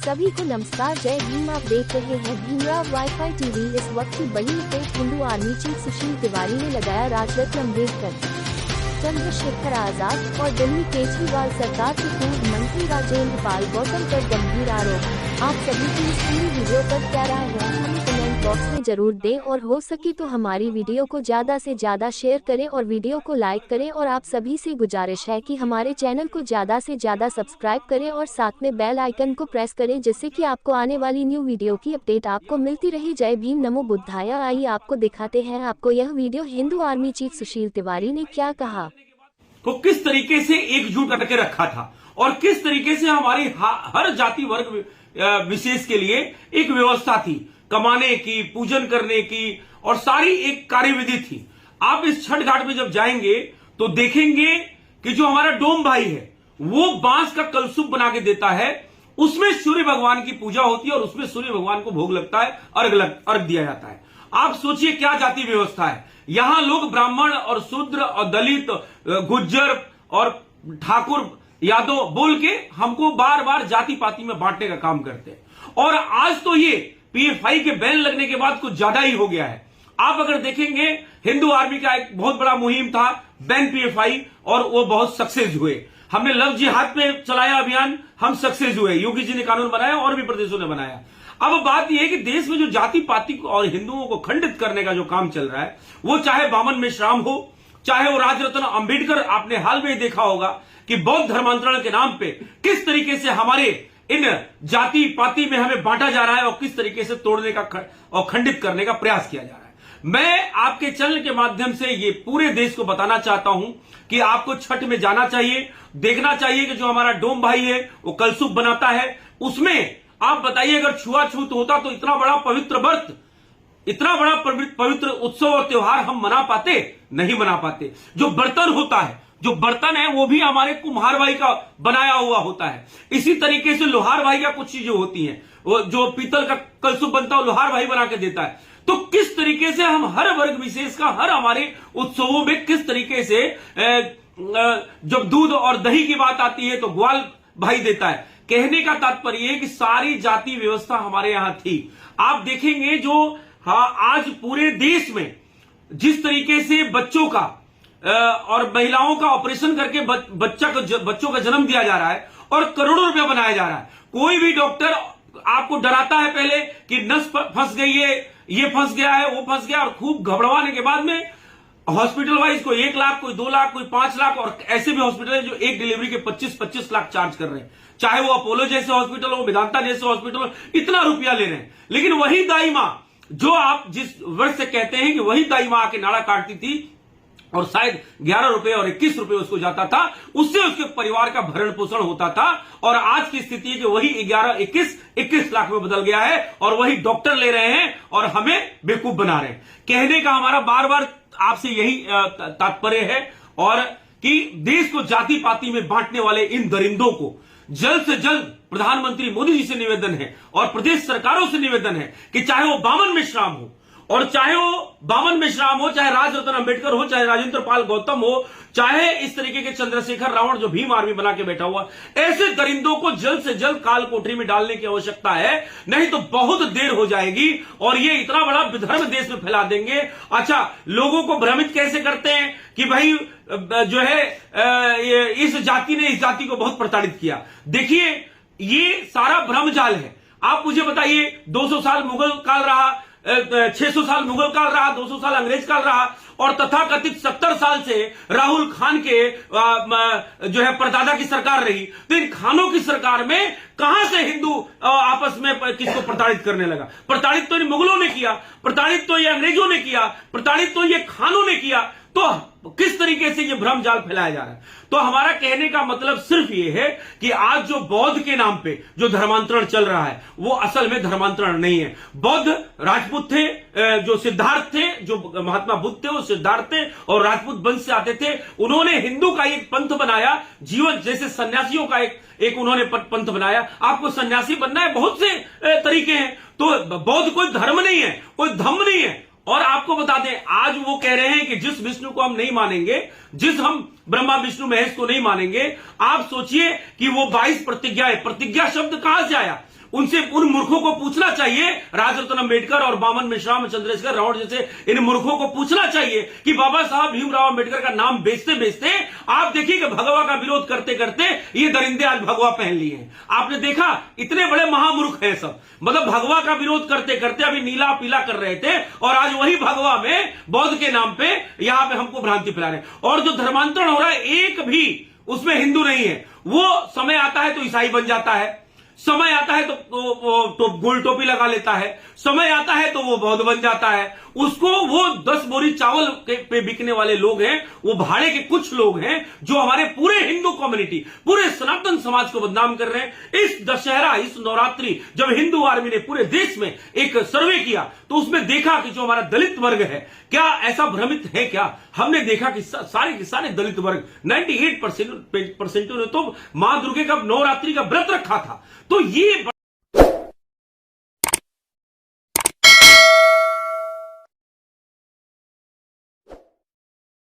सभी को नमस्कार, जय भीम। आप देख रहे हैं भीमराव वाईफाई टीवी। इस वक्त की बड़ी रिपोर्ट। हिंदू आर्मी चीफ सुशील तिवारी ने लगाया राजरत्न अम्बेडकर, चंद्रशेखर आजाद और दिल्ली केजरीवाल सरकार के पूर्व मंत्री राजेंद्र पाल गौतम पर गंभीर आरोप। आप सभी की इस पूरी वीडियो पर क्या राय है, हमें कमेंट बॉक्स में जरूर दें और हो सके तो हमारी वीडियो को ज्यादा से ज्यादा शेयर करें और वीडियो को लाइक करें। और आप सभी से गुजारिश है कि हमारे चैनल को ज्यादा से ज्यादा सब्सक्राइब करें और साथ में बेल आइकन को प्रेस करें, जिससे कि आपको आने वाली न्यू वीडियो की अपडेट आपको मिलती रहे। जय भीम, नमो बुद्धाय। आइए आपको दिखाते हैं आपको यह वीडियो। हिंदू आर्मी चीफ सुशील तिवारी ने क्या कहा, को किस तरीके से एकजुट करके रखा था और किस तरीके से हमारी हर जाति वर्ग विशेष के लिए एक व्यवस्था थी, कमाने की, पूजन करने की, और सारी एक कार्यविधि थी। आप इस छठ घाट में जब जाएंगे तो देखेंगे कि जो हमारा डोम भाई है वो बांस का कलशुभ बना के देता है, उसमें सूर्य भगवान की पूजा होती है और उसमें सूर्य भगवान को भोग लगता है, अर्घ दिया जाता है। आप सोचिए क्या जाति व्यवस्था है। यहां लोग ब्राह्मण और शूद्र और दलित, गुज्जर और ठाकुर, यादव बोल के हमको बार बार जाति पाति में बांटने का काम करते हैं। और आज तो ये पीएफआई के बैन लगने के बाद कुछ ज्यादा ही हो गया है। आप अगर देखेंगे हिंदू आर्मी का एक बहुत बड़ा मुहिम था बैन पीएफआई, और वो बहुत सक्सेस हुए। हमने लव जिहाद पे चलाया अभियान, हम सक्सेस हुए। योगी जी ने कानून बनाया और भी प्रदेशों ने बनाया। अब बात यह है कि देश में जो जाति पाति और हिंदुओं को खंडित करने का जो काम चल रहा है, वो चाहे बामन मेश्राम हो, चाहे वो राजरत्न अंबेडकर। आपने हाल में ही देखा होगा कि बौद्ध धर्मांतरण के नाम पे किस तरीके से हमारे इन जाति पाति में हमें बांटा जा रहा है और किस तरीके से तोड़ने का और खंडित करने का प्रयास किया जा रहा है। मैं आपके चैनल के माध्यम से ये पूरे देश को बताना चाहता हूं कि आपको छठ में जाना चाहिए, देखना चाहिए कि जो हमारा डोम भाई है वो कलशुभ बनाता है। उसमें आप बताइए, अगर छुआछूत होता तो इतना बड़ा पवित्र व्रत, इतना बड़ा पवित्र उत्सव और त्योहार हम मना पाते? नहीं मना पाते। जो बर्तन होता है, जो बर्तन है वो भी हमारे कुम्हार भाई का बनाया हुआ होता है। इसी तरीके से लोहार भाई का कुछ चीजें होती हैं, वो जो पीतल का कलशुभ बनता है लोहार भाई बना के देता है। तो किस तरीके से हम हर वर्ग विशेष का हर हमारे उत्सवों में किस तरीके से जब दूध और दही की बात आती है तो ग्वाल भाई देता है। कहने का तात्पर्य है कि सारी जाति व्यवस्था हमारे यहां थी। आप देखेंगे जो आज पूरे देश में जिस तरीके से बच्चों का और महिलाओं का ऑपरेशन करके बच्चों का जन्म दिया जा रहा है और करोड़ों रुपया बनाया जा रहा है। कोई भी डॉक्टर आपको डराता है पहले कि नस फंस गई है, ये फंस गया है, वो फंस गया, और खूब घबराने के बाद में हॉस्पिटल वाइज कोई 1 लाख, कोई 2 लाख, कोई 5 लाख, और ऐसे भी हॉस्पिटल है जो एक डिलीवरी के 25-25 लाख चार्ज कर रहे हैं। चाहे वो अपोलो जैसे हॉस्पिटल हो, मेदांता जैसे हॉस्पिटल हो, इतना रुपया ले रहे हैं। लेकिन वही दाई मां जो आप जिस वर्ष से कहते हैं कि वही दाई मां आके नाड़ा काटती थी और शायद 11 रुपए और 21 रुपए उसको जाता था, उससे उसके परिवार का भरण पोषण होता था। और आज की स्थिति है कि वही 11-21 लाख में बदल गया है और वही डॉक्टर ले रहे हैं और हमें बेवकूफ बना रहे हैं। कहने का हमारा बार बार आपसे यही तात्पर्य है, और कि देश को जाति पाति में बांटने वाले इन दरिंदों को जल्द से जल्द प्रधानमंत्री मोदी जी से निवेदन है और प्रदेश सरकारों से निवेदन है कि चाहे वो बामन मेश्राम हो, और चाहे वो बामन मेश्राम हो, चाहे राजरत्न अंबेडकर हो, चाहे राजेंद्र पाल गौतम हो, चाहे इस तरीके के चंद्रशेखर रावण जो भीम आर्मी बना के बैठा हुआ, ऐसे दरिंदों को जल्द से जल्द काल कोठरी में डालने की आवश्यकता है। नहीं तो बहुत देर हो जाएगी और ये इतना बड़ा विधर्म देश में फैला देंगे। अच्छा, लोगों को भ्रमित कैसे करते हैं कि भाई जो है इस जाति ने इस जाति को बहुत प्रताड़ित किया। देखिए, ये सारा भ्रम जाल है। आप मुझे बताइए, 200 साल मुगल काल रहा, 600 साल मुगल काल रहा, 200 साल अंग्रेज काल रहा, और तथाकथित 70 साल से राहुल खान के जो है परदादा की सरकार रही। तो इन खानों की सरकार में कहां से हिंदू आपस में किसको प्रताड़ित करने लगा? प्रताड़ित तो इन मुगलों ने किया, प्रताड़ित तो ये अंग्रेजों ने किया, प्रताड़ित तो ये खानों ने किया। तो किस तरीके से ये भ्रम जाल फैलाया जा रहा है? तो हमारा कहने का मतलब सिर्फ ये है कि आज जो बौद्ध के नाम पे जो धर्मांतरण चल रहा है वो असल में धर्मांतरण नहीं है। बौद्ध राजपूत थे, जो सिद्धार्थ थे, जो महात्मा बुद्ध थे वो सिद्धार्थ थे और राजपूत वंश से आते थे। उन्होंने हिंदू का एक पंथ बनाया, जीवन जैसे सन्यासियों का एक उन्होंने पंथ बनाया। आपको सन्यासी बनना है, बहुत से तरीके हैं। तो बौद्ध कोई धर्म नहीं है, कोई धम्म नहीं है। और आपको बता दें, आज वो कह रहे हैं कि जिस विष्णु को हम नहीं मानेंगे, जिस हम ब्रह्मा विष्णु महेश को नहीं मानेंगे, आप सोचिए कि वो 22 प्रतिज्ञाएं, प्रतिज्ञा शब्द कहां से आया? उनसे उन मूर्खों को पूछना चाहिए, राजरत्न अम्बेडकर और बामन मिश्रा, चंद्रशेखर रावण जैसे इन मूर्खों को पूछना चाहिए कि बाबा साहब भीमराव अम्बेडकर का नाम बेचते बेचते आप देखिए कि भगवा का विरोध करते करते ये दरिंदे आज भगवा पहन लिए हैं। आपने देखा इतने बड़े महामूर्ख हैं सब, मतलब भगवा का विरोध करते करते अभी नीला पीला कर रहे थे और आज वही भगवा में बौद्ध के नाम पे यहां पे हमको भ्रांति फैला रहे हैं। और जो धर्मांतरण हो रहा है एक भी उसमें हिंदू नहीं है, वो समय आता है तो ईसाई बन जाता है, समय आता है तो गोल टोपी लगा लेता है, समय आता है तो वो बौद्ध बन जाता है। उसको वो 10 बोरी चावल पे बिकने वाले लोग हैं, वो भाड़े के कुछ लोग हैं जो हमारे पूरे हिंदू कम्युनिटी, पूरे सनातन समाज को बदनाम कर रहे हैं। इस दशहरा, इस नवरात्रि जब हिंदू आर्मी ने पूरे देश में एक सर्वे किया तो उसमें देखा कि जो हमारा दलित वर्ग है, क्या ऐसा भ्रमित है क्या? हमने देखा कि सारे के सारे दलित वर्ग 98% ने तो मां दुर्गे का नवरात्रि का व्रत रखा था। तो ये